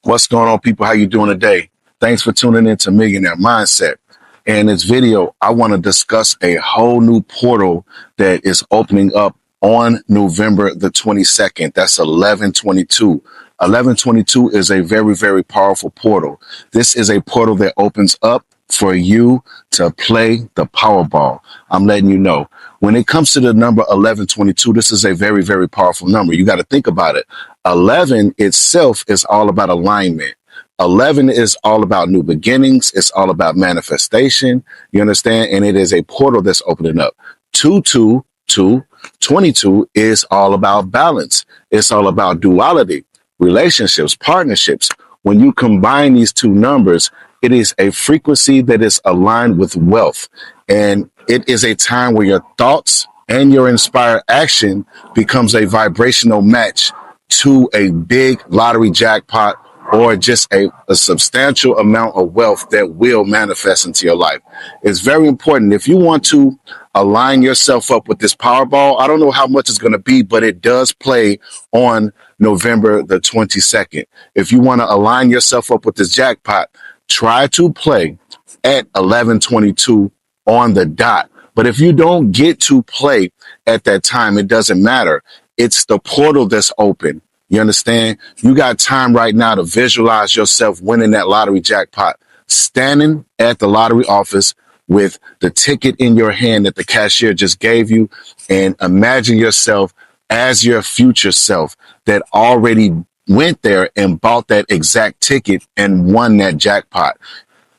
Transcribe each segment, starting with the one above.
What's going on, people? How you doing today? Thanks for tuning in to Millionaire Mindset. In this video, I want to discuss a whole new portal that is opening up on November the 22nd. That's 11/22. 11/22 is a very, very powerful portal. This is a portal that opens up for you to play the Powerball. I'm letting you know. When it comes to the number 11/22, this is a very, very powerful number. You got to think about it. 11 itself is all about alignment. 11 is all about new beginnings. It's all about manifestation. You understand? And it is a portal that's opening up. 222, 22 is all about balance. It's all about duality, relationships, partnerships. When you combine these two numbers, it is a frequency that is aligned with wealth. And it is a time where your thoughts and your inspired action becomes a vibrational match to a big lottery jackpot or just a substantial amount of wealth that will manifest into your life. It's very important. If you want to align yourself up with this Powerball, I don't know how much it's going to be, but it does play on November the 22nd. If you want to align yourself up with this jackpot, try to play at 11/22 on the dot. But if you don't get to play at that time, it doesn't matter. It's the portal that's open. You understand? You got time right now to visualize yourself winning that lottery jackpot, standing at the lottery office with the ticket in your hand that the cashier just gave you, and imagine yourself as your future self that already went there and bought that exact ticket and won that jackpot.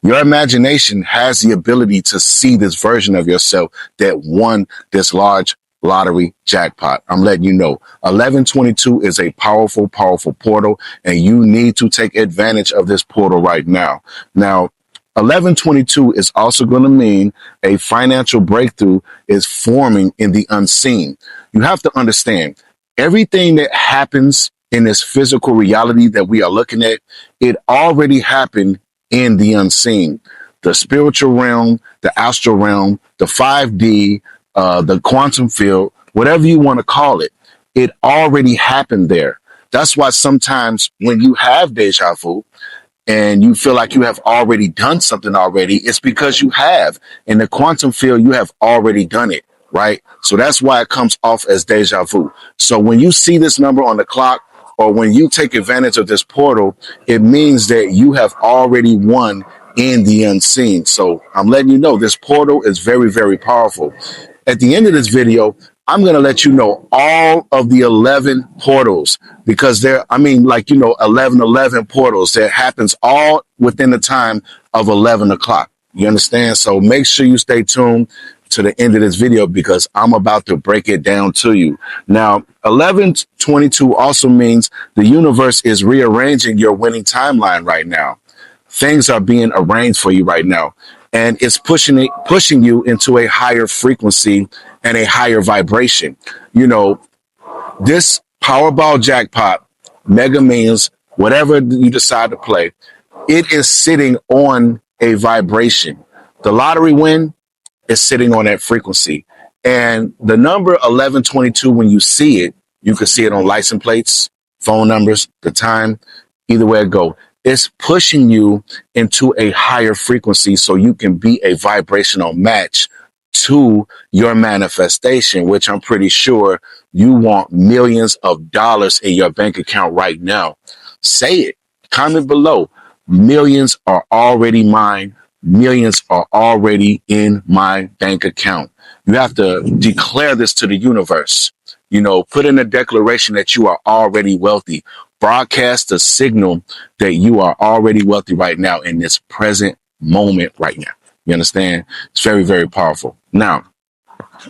Your imagination has the ability to see this version of yourself that won this large lottery jackpot. I'm letting you know 11/22 is a powerful, powerful portal, and you need to take advantage of this portal right now. Now, 11/22 is also going to mean a financial breakthrough is forming in the unseen. You have to understand everything that happens in this physical reality that we are looking at, it already happened in the unseen. The spiritual realm, the astral realm, the 5D, the quantum field, whatever you want to call it, it already happened there. That's why sometimes when you have deja vu and you feel like you have already done something already, it's because you have. In the quantum field, you have already done it, right? So that's why it comes off as deja vu. So when you see this number on the clock, or when you take advantage of this portal, it means that you have already won in the unseen. So I'm letting you know this portal is very, very powerful. At the end of this video, I'm going to let you know all of the 11 portals because I mean, like, 11 portals that happens all within the time of 11 o'clock. You understand? So make sure you stay tuned to the end of this video because I'm about to break it down to you. Now, 11/22 also means the universe is rearranging your winning timeline right now. Things are being arranged for you right now, and it's pushing you into a higher frequency and a higher vibration. This Powerball jackpot, Mega Millions, whatever you decide to play, it is sitting on a vibration. The lottery win is sitting on that frequency. And the number 11/22, when you see it, you can see it on license plates, phone numbers, the time, either way it go. It's pushing you into a higher frequency so you can be a vibrational match to your manifestation, which I'm pretty sure you want millions of dollars in your bank account right now. Say it. Comment below. Millions are already mine. Millions are already in my bank account. You have to declare this to the universe. Put in a declaration that you are already wealthy. Broadcast a signal that you are already wealthy right now in this present moment right now. You understand? It's very, very powerful. Now,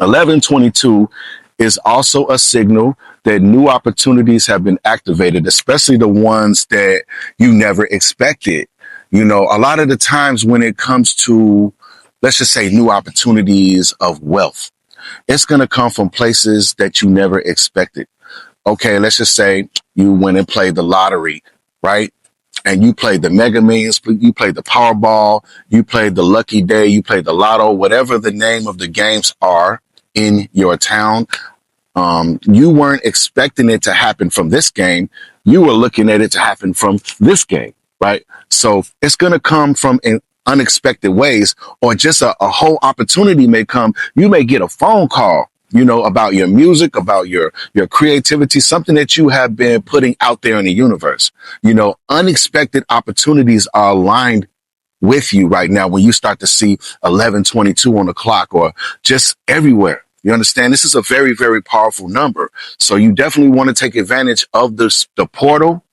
11/22 is also a signal that new opportunities have been activated, especially the ones that you never expected. A lot of the times when it comes to, let's just say, new opportunities of wealth, it's going to come from places that you never expected. Okay, let's just say you went and played the lottery, right? And you played the Mega Millions, you played the Powerball, you played the Lucky Day, you played the Lotto, whatever the name of the games are in your town. You weren't expecting it to happen from this game. You were looking at it to happen from this game, right? So it's going to come from in unexpected ways, or just a whole opportunity may come. You may get a phone call, about your music, about your creativity, something that you have been putting out there in the universe. Unexpected opportunities are aligned with you right now when you start to see 11:22 on the clock, or just everywhere. You understand? This is a very, very powerful number. So you definitely want to take advantage of the portal,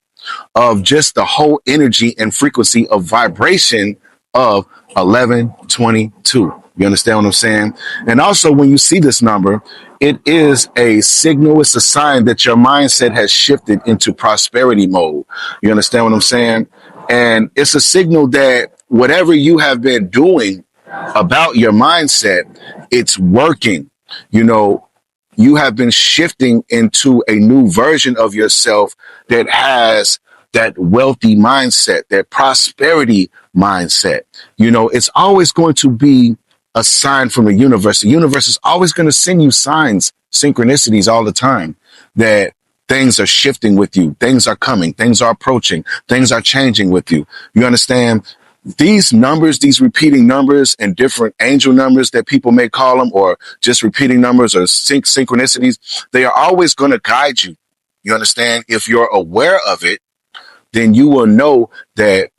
of just the whole energy and frequency of vibration of 11:22. You understand what I'm saying? And also, when you see this number, it is a signal. It's a sign that your mindset has shifted into prosperity mode. You understand what I'm saying? And it's a signal that whatever you have been doing about your mindset, it's working. You have been shifting into a new version of yourself that has that wealthy mindset, that prosperity mindset. It's always going to be a sign from the universe. The universe is always going to send you signs, synchronicities all the time, that things are shifting with you. Things are coming. Things are approaching. Things are changing with you. You understand? These numbers, these repeating numbers and different angel numbers that people may call them, or just repeating numbers or synchronicities, they are always going to guide you. You understand? If you're aware of it, then you will know that,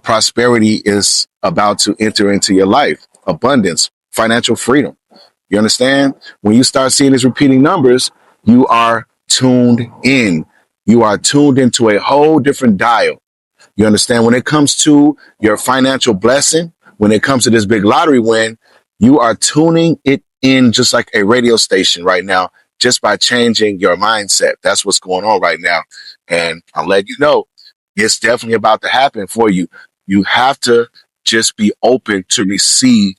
prosperity is about to enter into your life, abundance, financial freedom. You understand? When you start seeing these repeating numbers, you are tuned in. You are tuned into a whole different dial. You understand? When it comes to your financial blessing, when it comes to this big lottery win, you are tuning it in just like a radio station right now, just by changing your mindset. That's what's going on right now. And I'll let you know, it's definitely about to happen for you. You have to just be open to receive,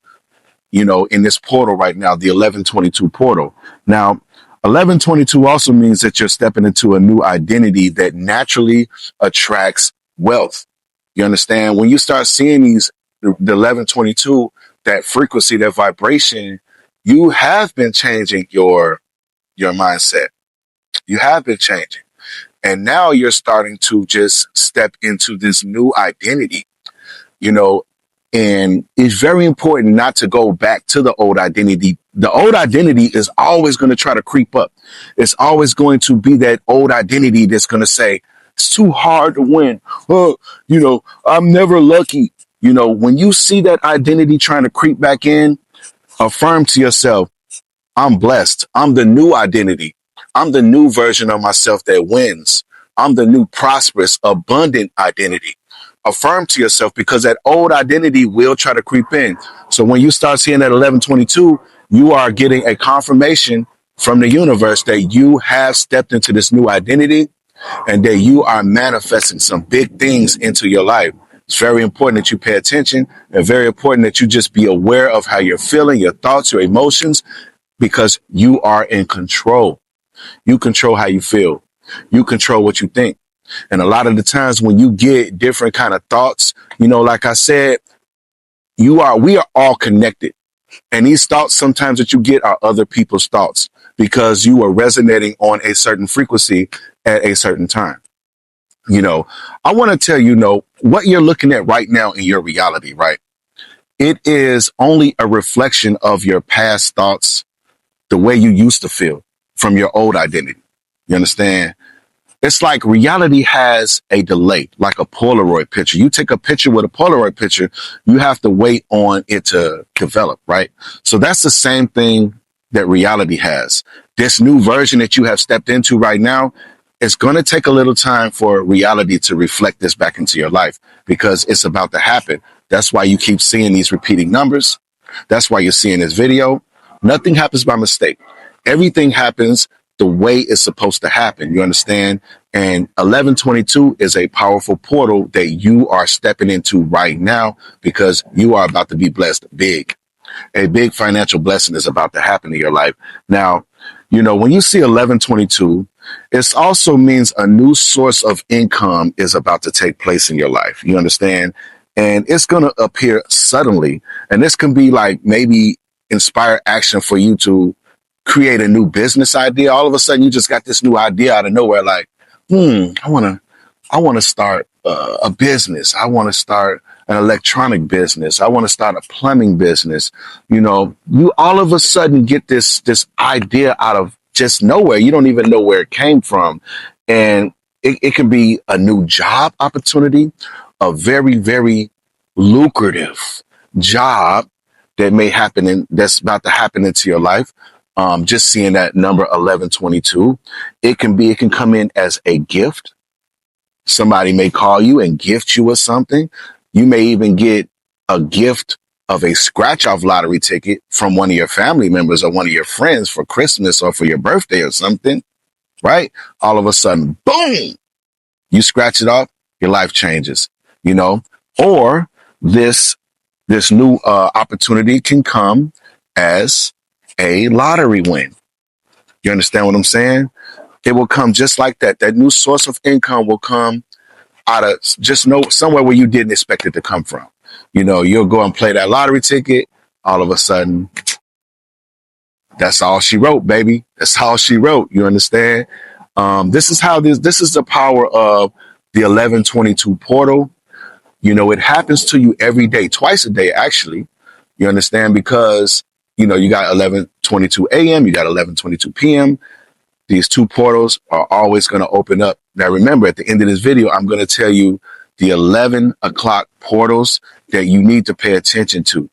in this portal right now, the 11:22 portal. Now, 11:22 also means that you're stepping into a new identity that naturally attracts wealth. You understand? When you start seeing the 11:22, that frequency, that vibration, you have been changing your mindset. You have been changing. And now you're starting to just step into this new identity, and it's very important not to go back to the old identity. The old identity is always going to try to creep up. It's always going to be that old identity that's going to say, it's too hard to win. Oh, I'm never lucky. When you see that identity trying to creep back in, affirm to yourself, I'm blessed. I'm the new identity. I'm the new version of myself that wins. I'm the new prosperous, abundant identity. Affirm to yourself, because that old identity will try to creep in. So when you start seeing that 11:22, you are getting a confirmation from the universe that you have stepped into this new identity and that you are manifesting some big things into your life. It's very important that you pay attention, and very important that you just be aware of how you're feeling, your thoughts, your emotions, because you are in control. You control how you feel. You control what you think. And a lot of the times when you get different kind of thoughts, like I said, we are all connected. And these thoughts sometimes that you get are other people's thoughts, because you are resonating on a certain frequency at a certain time. I want to tell what you're looking at right now in your reality, right? It is only a reflection of your past thoughts, the way you used to feel from your old identity. You understand? It's like reality has a delay, like a Polaroid picture. You take a picture with a Polaroid picture, you have to wait on it to develop, right? So that's the same thing that reality has. This new version that you have stepped into right now, it's going to take a little time for reality to reflect this back into your life, because it's about to happen. That's why you keep seeing these repeating numbers. That's why you're seeing this video. Nothing happens by mistake. Everything happens the way it's supposed to happen. You understand? And 11:22 is a powerful portal that you are stepping into right now, because you are about to be blessed big. A big financial blessing is about to happen in your life. Now, when you see 11:22, it also means a new source of income is about to take place in your life. You understand? And it's going to appear suddenly. And this can be like maybe inspire action for you to create a new business idea. All of a sudden, you just got this new idea out of nowhere. Like, I want to start a business. I want to start an electronic business. I want to start a plumbing business. You know, you all of a sudden get this idea out of just nowhere. You don't even know where it came from, and it can be a new job opportunity, a very very lucrative job that may happen that's about to happen into your life. Just seeing that number 1122, it can come in as a gift. Somebody may call you and gift you with something. You may even get a gift of a scratch off lottery ticket from one of your family members or one of your friends for Christmas or for your birthday or something, right? All of a sudden, boom, you scratch it off, your life changes, you know, or this, this new opportunity can come as a lottery win. You understand what I'm saying? It will come just like that. That new source of income will come out of just know somewhere where you didn't expect it to come from. You know, you'll go and play that lottery ticket. All of a sudden, that's all she wrote, baby. That's all she wrote. You understand? This is how this is the power of the 1122 portal. You know, it happens to you every day, twice a day, actually. You understand? Because, you know, you got 1122 a.m., you got 1122 p.m. These two portals are always going to open up. Now, remember, at the end of this video, I'm going to tell you the 11 o'clock portals that you need to pay attention to.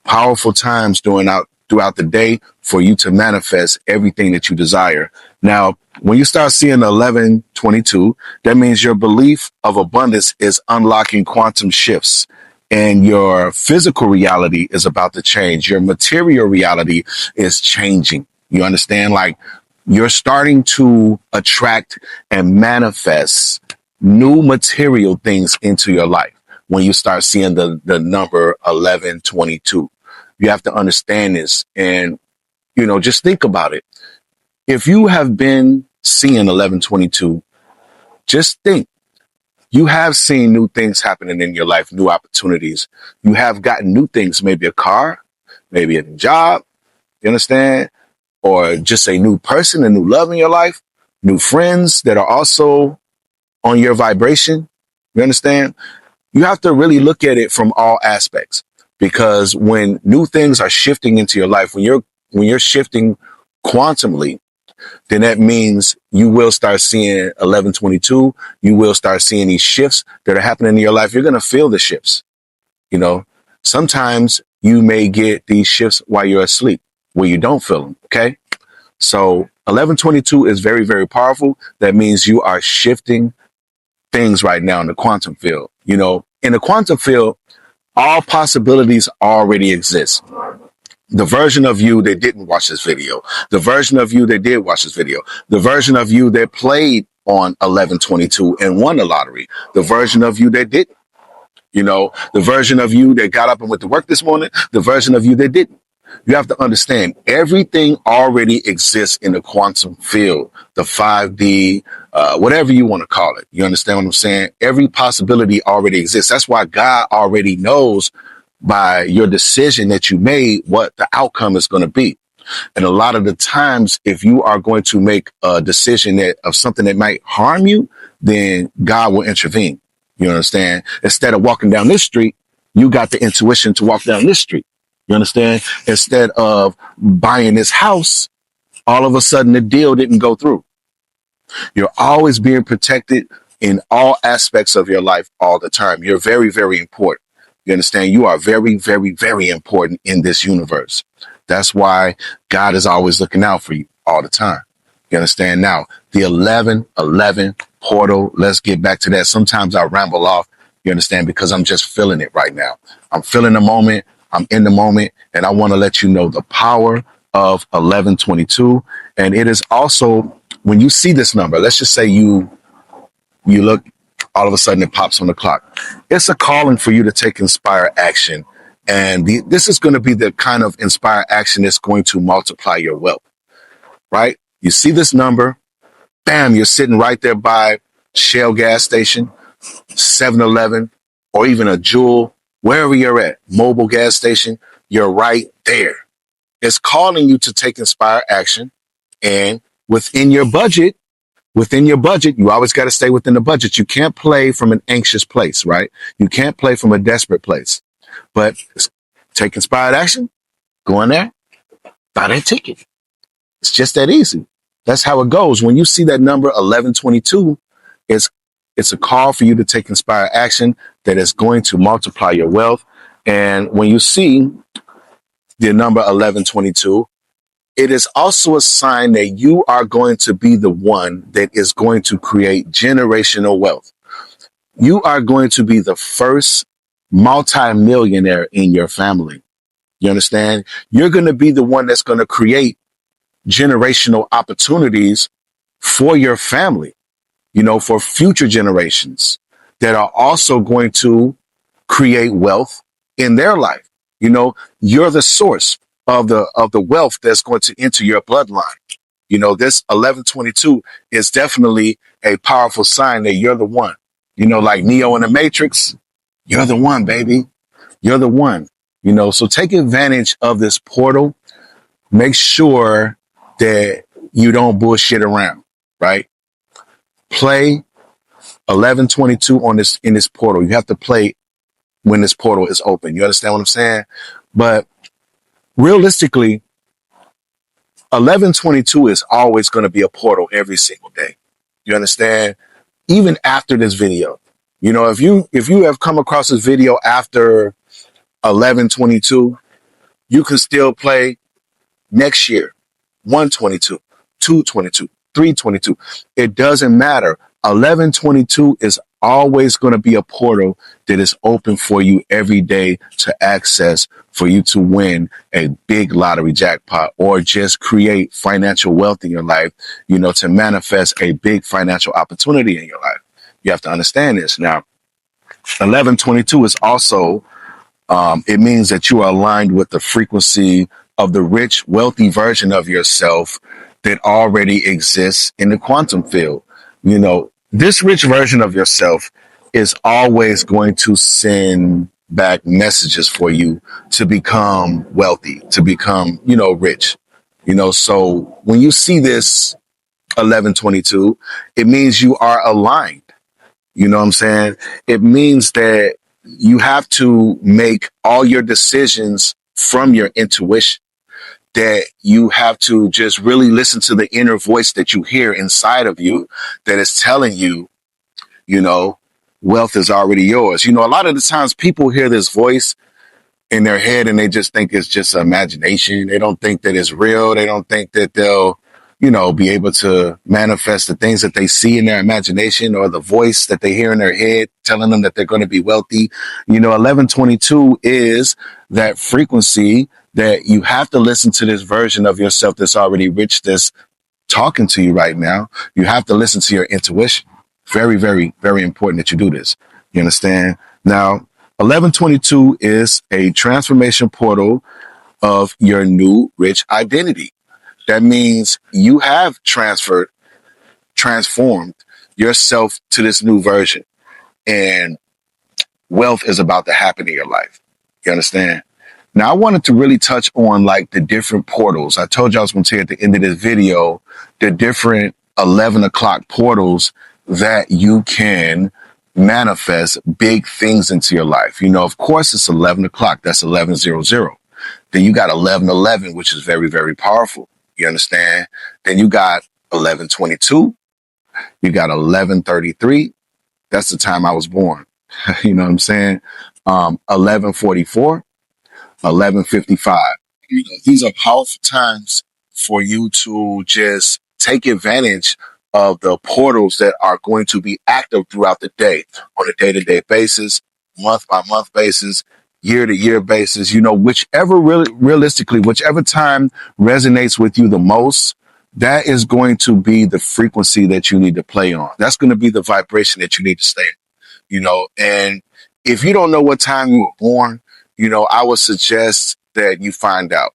Powerful times throughout the day for you to manifest everything that you desire. Now, when you start seeing 1122, that means your belief of abundance is unlocking quantum shifts and your physical reality is about to change. Your material reality is changing. You understand? Like, you're starting to attract and manifest new material things into your life when you start seeing the number 1122. You have to understand this and, you know, just think about it. If you have been seeing 1122, just think you have seen new things happening in your life, new opportunities. You have gotten new things, maybe a car, maybe a job. You understand? Or just a new person, a new love in your life, new friends that are also on your vibration. You understand? You have to really look at it from all aspects, because when new things are shifting into your life, when you're shifting quantumly, then that means you will start seeing 1122. You will start seeing these shifts that are happening in your life. You're going to feel the shifts. You know, sometimes you may get these shifts while you're asleep where you don't feel them. Okay. So 1122 is very, very powerful. That means you are shifting things right now in the quantum field. You know, in the quantum field, all possibilities already exist. The version of you that didn't watch this video, the version of you that did watch this video, the version of you that played on 1122 and won the lottery, the version of you that didn't, you know, the version of you that got up and went to work this morning, the version of you that didn't. You have to understand everything already exists in the quantum field, the 5D, whatever you want to call it. You understand what I'm saying? Every possibility already exists. That's why God already knows by your decision that you made what the outcome is going to be. And a lot of the times, if you are going to make a decision of something that might harm you, then God will intervene. You understand? Instead of walking down this street, you got the intuition to walk down this street. You understand? Instead of buying this house, all of a sudden the deal didn't go through. You're always being protected in all aspects of your life all the time. You're very, very important. You understand? You are very, very, very important in this universe. That's why God is always looking out for you all the time. You understand? Now, the 1111 portal, let's get back to that. Sometimes I ramble off, you understand, because I'm just feeling it right now. I'm feeling the moment. I'm in the moment, and I want to let you know the power of 1122. And it is also, when you see this number, let's just say you look, all of a sudden it pops on the clock. It's a calling for you to take inspired action. And this is going to be the kind of inspired action that's going to multiply your wealth, right? You see this number, bam, you're sitting right there by Shell gas station, 7-Eleven, or even a Jewel, wherever you're at, mobile gas station, you're right there. It's calling you to take inspired action. And within your budget, you always got to stay within the budget. You can't play from an anxious place, right? You can't play from a desperate place. But take inspired action, go in there, buy that ticket. It's just that easy. That's how it goes. When you see that number 1122, it's it's a call for you to take inspired action that is going to multiply your wealth. And when you see the number 1122, it is also a sign that you are going to be the one that is going to create generational wealth. You are going to be the first multimillionaire in your family. You understand? You're going to be the one that's going to create generational opportunities for your family, for future generations that are also going to create wealth in their life. You're the source of the wealth that's going to enter your bloodline. This 1122 is definitely a powerful sign that you're the one. Like Neo in the Matrix, you're the one, baby. You're the one. So take advantage of this portal. Make sure that you don't bullshit around, right? Play 1122 in this portal. You have to play when this portal is open. You understand what I'm saying? But realistically, 1122 is always going to be a portal every single day. You understand? Even after this video, if you have come across this video after 1122, you can still play next year, 122, 222, 322. It doesn't matter. 1122 is always going to be a portal that is open for you every day to access, for you to win a big lottery jackpot or just create financial wealth in your life, to manifest a big financial opportunity in your life. You have to understand this. Now, 1122 is also, it means that you are aligned with the frequency of the rich, wealthy version of yourself that already exists in the quantum field. This rich version of yourself is always going to send back messages for you to become wealthy, to become, rich. So when you see this 1122, it means you are aligned. You know what I'm saying? It means that you have to make all your decisions from your intuition, that you have to just really listen to the inner voice that you hear inside of you that is telling you, wealth is already yours. A lot of the times people hear this voice in their head and they just think it's just imagination. They don't think that it's real. They don't think that they'll, be able to manifest the things that they see in their imagination or the voice that they hear in their head telling them that they're going to be wealthy. 1122 is that frequency that you have to listen to this version of yourself that's already rich, that's talking to you right now. You have to listen to your intuition. Very, very, very important that you do this. You understand? Now, 1122 is a transformation portal of your new rich identity. That means you have transformed yourself to this new version, and wealth is about to happen in your life. You understand? Now, I wanted to really touch on like the different portals. I told you I was going to tell you at the end of this video, the different 11 o'clock portals that you can manifest big things into your life. Of course, it's 11 o'clock. That's 1100. Then you got 1111, which is very, very powerful. You understand? Then you got 1122. You got 1133. That's the time I was born. You know what I'm saying? 1144, 1155. These are powerful times for you to just take advantage of the portals that are going to be active throughout the day, on a day-to-day basis, month-by-month basis, year-to-year basis. Realistically, whichever time resonates with you the most, that is going to be the frequency that you need to play on. That's going to be the vibration that you need to stay in, and if you don't know what time you were born, I would suggest that you find out,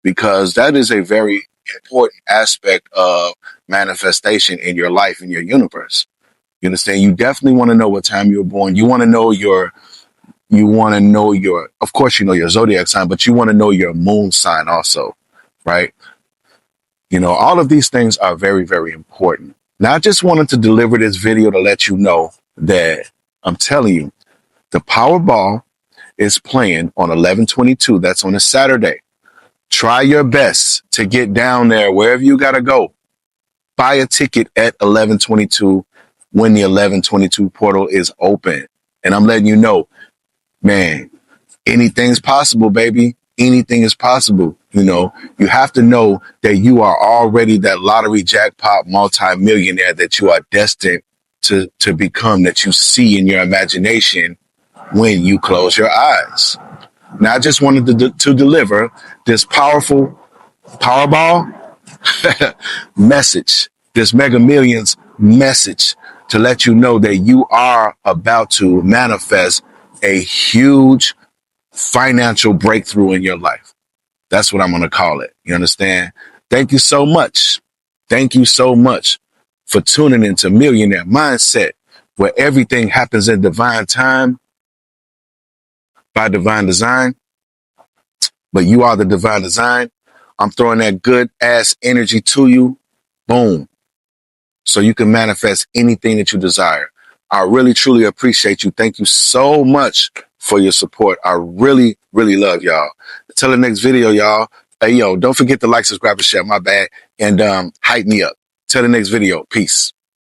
because that is a very important aspect of manifestation in your life, in your universe. You understand? You definitely want to know what time you were born. You want to know of course, your zodiac sign, but you want to know your moon sign also. right? You know, all of these things are very, very important. Now, I just wanted to deliver this video to let you know that I'm telling you, the Powerball is playing on 11/22. That's on a Saturday. Try your best to get down there wherever you got to go. Buy a ticket at 11/22 when the 11/22 portal is open. And I'm letting you know, man, anything's possible, baby. Anything is possible. You know, you have to know that you are already that lottery jackpot multimillionaire that you are destined to become, that you see in your imagination when you close your eyes. Now, I just wanted to deliver this powerful Powerball message, this Mega Millions message, to let you know that you are about to manifest a huge financial breakthrough in your life. That's what I'm going to call it. You understand? Thank you so much. Thank you so much for tuning into Millionaire Mindset, where everything happens in divine time by divine design. But you are the divine design. I'm throwing that good ass energy to you. Boom. So you can manifest anything that you desire. I really, truly appreciate you. Thank you so much for your support. I really, really love y'all. Until the next video, y'all. Hey, yo, don't forget to like, subscribe, and share. My bad. And hype me up. Till the next video. Peace.